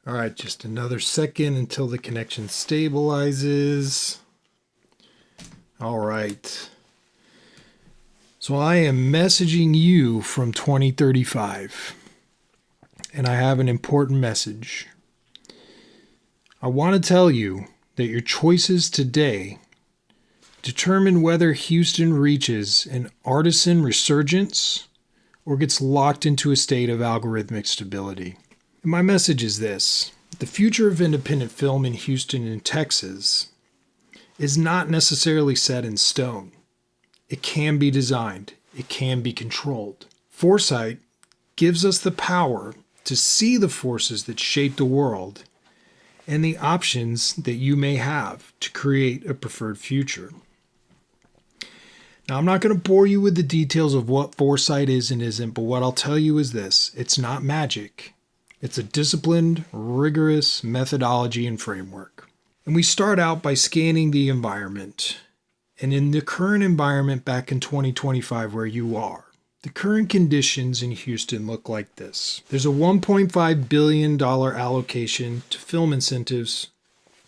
All right, just another second until the connection stabilizes. All right. So I am messaging you from 2035, and I have an important message. I want to tell you that your choices today determine whether Houston reaches an artisan resurgence or gets locked into a state of algorithmic stability. And my message is this: the future of independent film in Houston and Texas is not necessarily set in stone. It can be designed. It can be controlled. Foresight gives us the power to see the forces that shape the world and the options that you may have to create a preferred future. Now, I'm not going to bore you with the details of what foresight is and isn't, but what I'll tell you is this: it's not magic. It's a disciplined, rigorous methodology and framework. And we start out by scanning the environment. And in the current environment back in 2025 where you are, the current conditions in Houston look like this. There's a $1.5 billion allocation to film incentives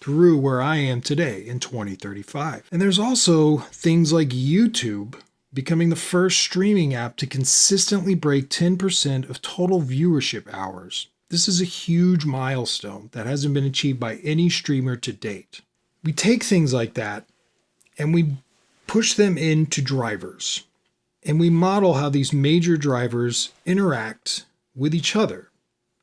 through where I am today in 2035. And there's also things like YouTube becoming the first streaming app to consistently break 10% of total viewership hours. This is a huge milestone that hasn't been achieved by any streamer to date. We take things like that and we push them into drivers. And we model how these major drivers interact with each other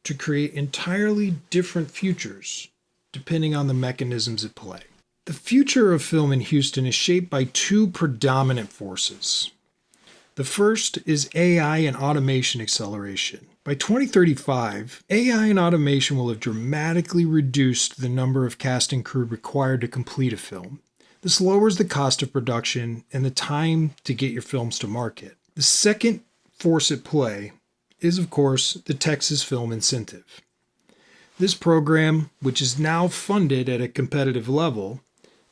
to create entirely different futures depending on the mechanisms at play. The future of film in Houston is shaped by two predominant forces. The first is AI and automation acceleration. By 2035, AI and automation will have dramatically reduced the number of cast and crew required to complete a film. This lowers the cost of production and the time to get your films to market. The second force at play is, of course, the Texas Film Incentive. This program, which is now funded at a competitive level,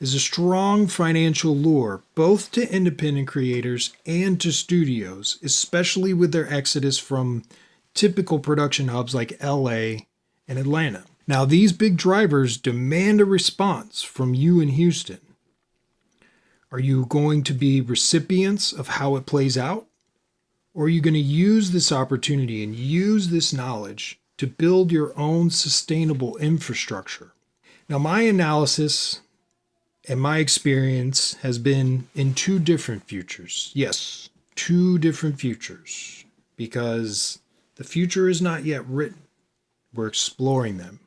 is a strong financial lure both to independent creators and to studios, especially with their exodus from typical production hubs like LA and Atlanta. Now, these big drivers demand a response from you in Houston. Are you going to be recipients of how it plays out? Or are you going to use this opportunity and use this knowledge to build your own sustainable infrastructure? Now, my analysis and my experience has been in two different futures. Yes, two different futures, because the future is not yet written. We're exploring them.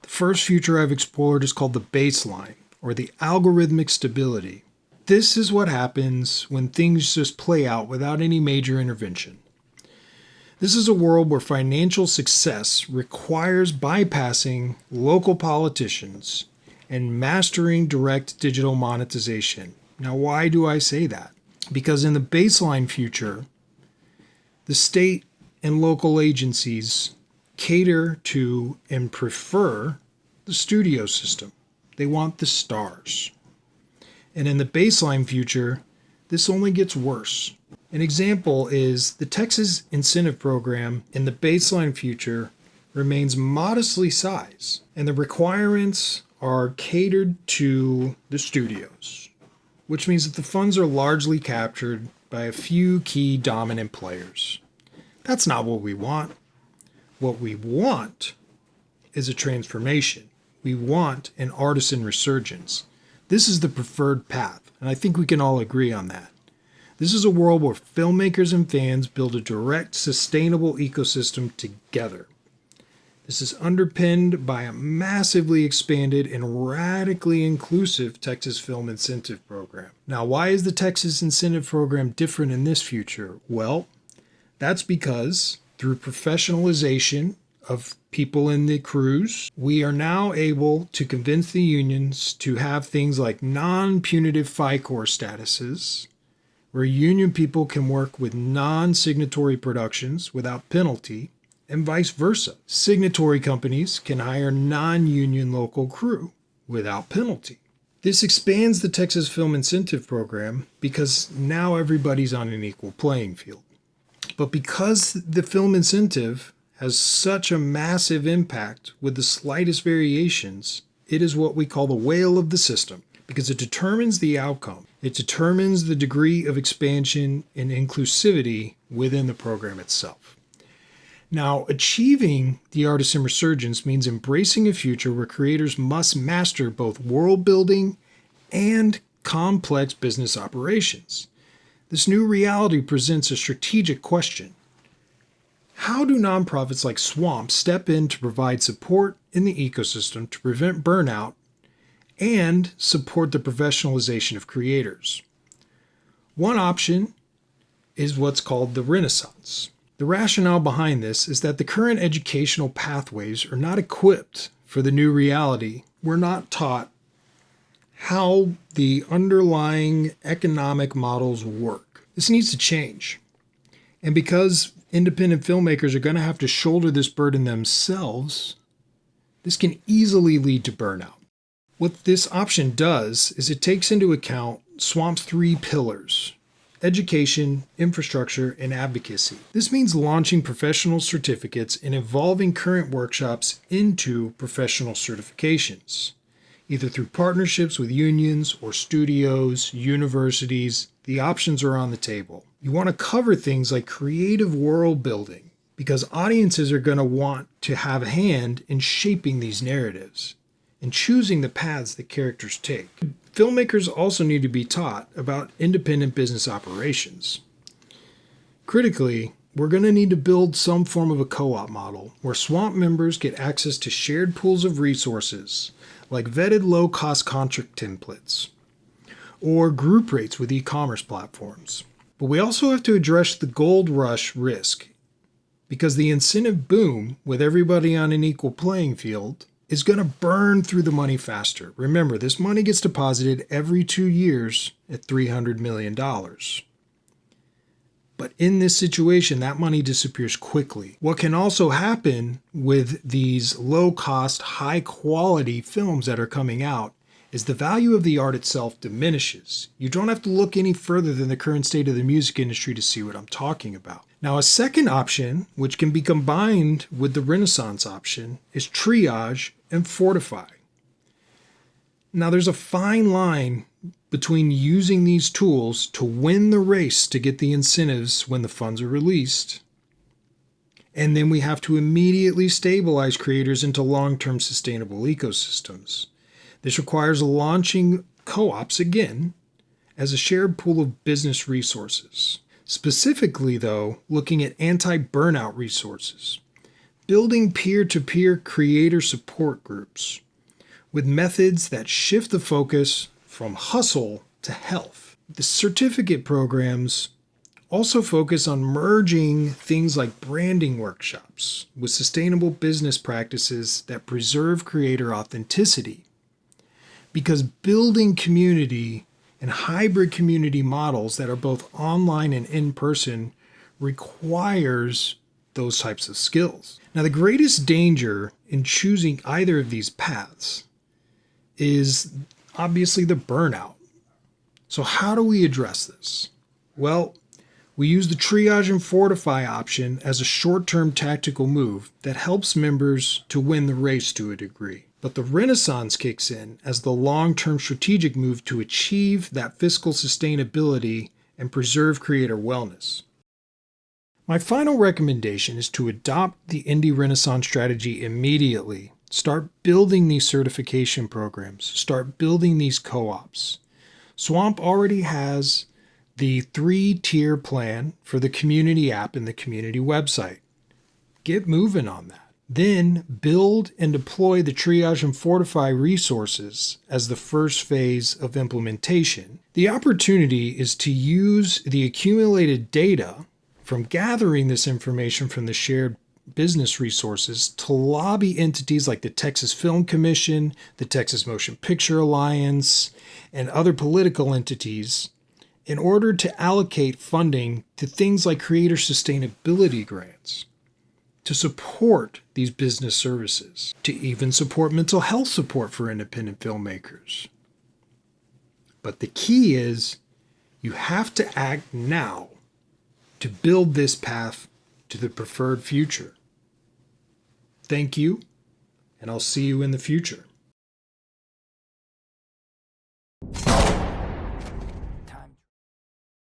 The first future I've explored is called the baseline, or the algorithmic stability. This is what happens when things just play out without any major intervention. This is a world where financial success requires bypassing local politicians and mastering direct digital monetization. Now, why do I say that? Because in the baseline future, the state and local agencies cater to and prefer the studio system. They want the stars. And in the baseline future, this only gets worse. An example is the Texas Incentive Program in the baseline future remains modestly sized, and the requirements are catered to the studios, which means that the funds are largely captured by a few key dominant players. That's not what we want. What we want is a transformation. We want an artisan resurgence. This is the preferred path, and I think we can all agree on that. This is a world where filmmakers and fans build a direct, sustainable ecosystem together. This is underpinned by a massively expanded and radically inclusive Texas Film Incentive Program. Now, why is the Texas Incentive Program different in this future? Well, that's because through professionalization of people in the crews, we are now able to convince the unions to have things like non-punitive FICOR statuses, where union people can work with non-signatory productions without penalty, and vice versa. Signatory companies can hire non-union local crew without penalty. This expands the Texas Film Incentive Program because now everybody's on an equal playing field. But because the film incentive has such a massive impact with the slightest variations, it is what we call the whale of the system, because it determines the outcome. It determines the degree of expansion and inclusivity within the program itself. Now, achieving the artisan resurgence means embracing a future where creators must master both world building and complex business operations. This new reality presents a strategic question. How do nonprofits like Swamp step in to provide support in the ecosystem to prevent burnout and support the professionalization of creators? One option is what's called the Renaissance. The rationale behind this is that the current educational pathways are not equipped for the new reality. We're not taught how the underlying economic models work. This needs to change. And because independent filmmakers are going to have to shoulder this burden themselves, this can easily lead to burnout. What this option does is it takes into account Swamp's 3 pillars: education, infrastructure, and advocacy. This means launching professional certificates and evolving current workshops into professional certifications, either through partnerships with unions or studios, universities. The options are on the table. You want to cover things like creative world building, because audiences are going to want to have a hand in shaping these narratives and choosing the paths that characters take. Filmmakers also need to be taught about independent business operations. Critically, we're going to need to build some form of a co-op model where Swamp members get access to shared pools of resources, like vetted low-cost contract templates, or group rates with e-commerce platforms. But we also have to address the gold rush risk, because the incentive boom with everybody on an equal playing field is going to burn through the money faster. Remember, this money gets deposited every 2 years at $300 million. But in this situation, that money disappears quickly. What can also happen with these low-cost, high-quality films that are coming out is the value of the art itself diminishes. You don't have to look any further than the current state of the music industry to see what I'm talking about. Now, a second option, which can be combined with the Renaissance option, is triage and fortify. Now, there's a fine line between using these tools to win the race to get the incentives when the funds are released, and then we have to immediately stabilize creators into long-term sustainable ecosystems. This requires launching co-ops again as a shared pool of business resources. Specifically, though, looking at anti-burnout resources, building peer-to-peer creator support groups with methods that shift the focus from hustle to health. The certificate programs also focus on merging things like branding workshops with sustainable business practices that preserve creator authenticity. Because building community and hybrid community models that are both online and in-person requires those types of skills. Now, the greatest danger in choosing either of these paths is obviously the burnout. So how do we address this? Well, we use the triage and fortify option as a short-term tactical move that helps members to win the race to a degree. But the Renaissance kicks in as the long-term strategic move to achieve that fiscal sustainability and preserve creator wellness. My final recommendation is to adopt the Indie Renaissance strategy immediately. Start building these certification programs. Start building these co-ops. Swamp already has the 3-tier plan for the community app and the community website. Get moving on that. Then build and deploy the triage and fortify resources as the first phase of implementation. The opportunity is to use the accumulated data from gathering this information from the shared business resources to lobby entities like the Texas Film Commission, the Texas Motion Picture Alliance, and other political entities in order to allocate funding to things like creator sustainability grants, to support these business services, to even support mental health support for independent filmmakers. But the key is you have to act now to build this path to the preferred future. Thank you, and I'll see you in the future.